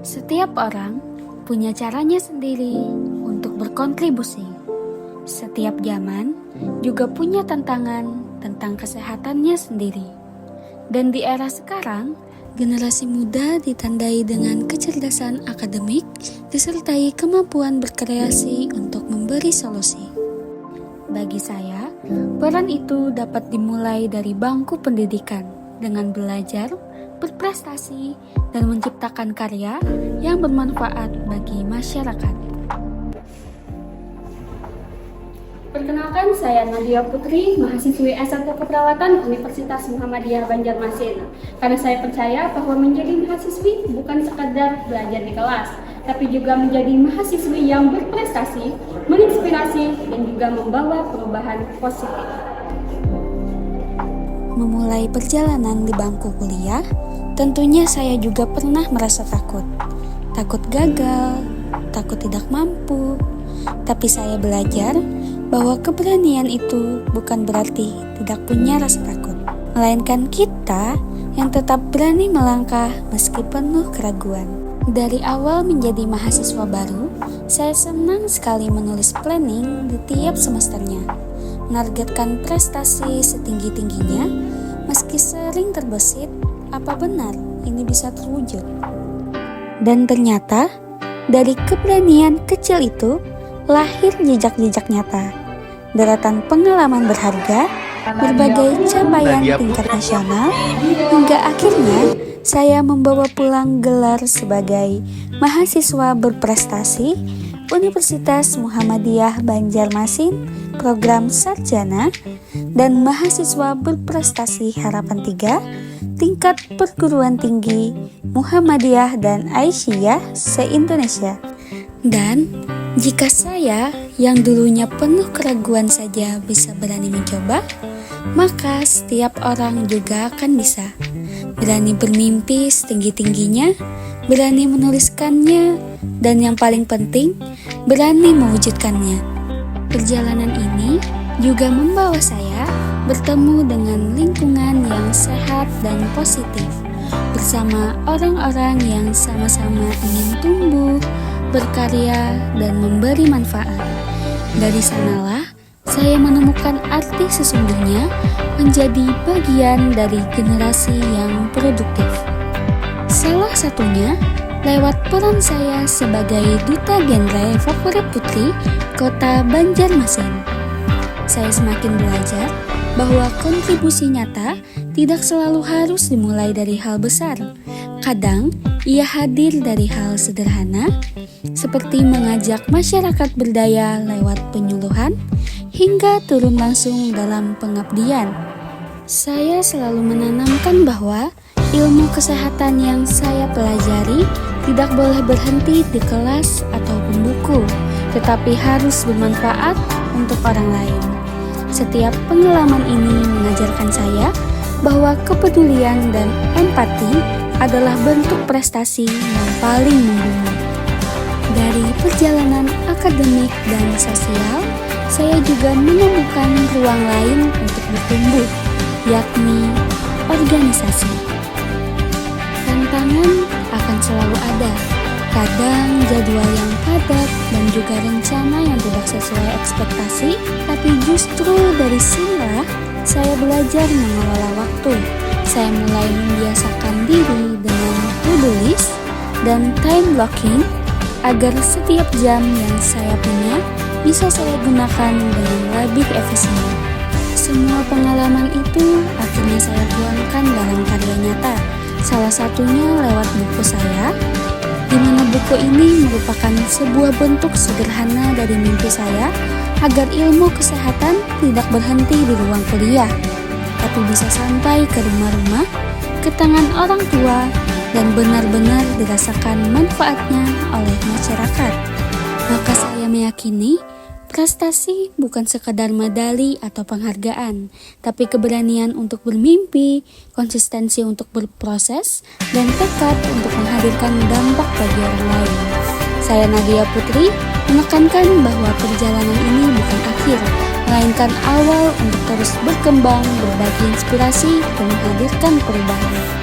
Setiap orang punya caranya sendiri untuk berkontribusi. Setiap zaman juga punya tantangan tentang kesehatannya sendiri. Dan di era sekarang, generasi muda ditandai dengan kecerdasan akademik disertai kemampuan berkreasi untuk memberi solusi. Bagi saya, peran itu dapat dimulai dari bangku pendidikan dengan belajar, berprestasi, dan menciptakan karya yang bermanfaat bagi masyarakat. Perkenalkan, saya Nadia Putri, mahasiswi S1 Keperawatan Universitas Muhammadiyah Banjarmasin. Karena saya percaya bahwa menjadi mahasiswi bukan sekadar belajar di kelas, tapi juga menjadi mahasiswi yang berprestasi, menginspirasi, dan juga membawa perubahan positif. Memulai perjalanan di bangku kuliah, tentunya saya juga pernah merasa takut. Takut gagal, takut tidak mampu. Tapi saya belajar bahwa keberanian itu bukan berarti tidak punya rasa takut, melainkan kita yang tetap berani melangkah meski penuh keraguan. Dari awal menjadi mahasiswa baru, saya senang sekali menulis planning di tiap semesternya, menargetkan prestasi setinggi-tingginya, meski sering terbesit, apa benar ini bisa terwujud? Dan ternyata, dari keberanian kecil itu, lahir jejak-jejak nyata, deretan pengalaman berharga, berbagai capaian tingkat nasional, hingga akhirnya saya membawa pulang gelar sebagai mahasiswa berprestasi Universitas Muhammadiyah Banjarmasin program sarjana dan mahasiswa berprestasi Harapan 3 tingkat perguruan tinggi Muhammadiyah dan Aisyah se-Indonesia. Dan jika saya yang dulunya penuh keraguan saja bisa berani mencoba, maka setiap orang juga akan bisa. Berani bermimpi setinggi-tingginya, berani menuliskannya, dan yang paling penting, berani mewujudkannya. Perjalanan ini juga membawa saya bertemu dengan lingkungan yang sehat dan positif, bersama orang-orang yang sama-sama ingin tumbuh, berkarya, dan memberi manfaat. Dari sanalah saya menemukan arti sesungguhnya menjadi bagian dari generasi yang produktif. Salah satunya lewat peran saya sebagai duta genre favorit putri Kota Banjarmasin. Saya semakin belajar bahwa kontribusi nyata tidak selalu harus dimulai dari hal besar. Kadang ia hadir dari hal sederhana, seperti mengajak masyarakat berdaya lewat penyuluhan, hingga turun langsung dalam pengabdian. Saya selalu menanamkan bahwa ilmu kesehatan yang saya pelajari tidak boleh berhenti di kelas ataupun buku, tetapi harus bermanfaat untuk orang lain. Setiap pengalaman ini mengajarkan saya bahwa kepedulian dan empati adalah bentuk prestasi yang paling mumpuni. Dari perjalanan akademik dan sosial, saya juga menemukan ruang lain untuk bertumbuh, yakni organisasi. Tantangan akan selalu ada, kadang jadwal yang padat dan juga rencana yang tidak sesuai ekspektasi, tapi justru dari sinilah saya belajar mengelola waktu. Saya mulai membiasakan diri dengan to-do list dan time blocking agar setiap jam yang saya punya bisa saya gunakan dengan lebih efisien. Semua pengalaman itu akhirnya saya tuangkan dalam karya nyata, salah satunya lewat buku saya, di mana buku ini merupakan sebuah bentuk sederhana dari mimpi saya agar ilmu kesehatan tidak berhenti di ruang kuliah, tapi bisa sampai ke rumah-rumah, ke tangan orang tua, dan benar-benar dirasakan manfaatnya oleh masyarakat. Maka saya meyakini, prestasi bukan sekadar medali atau penghargaan, tapi keberanian untuk bermimpi, konsistensi untuk berproses, dan tekad untuk menghadirkan dampak bagi orang lain. Saya Nadia Putri menekankan bahwa perjalanan ini bukan akhir, melainkan awal untuk terus berkembang, berbagi inspirasi, dan menghadirkan perubahan.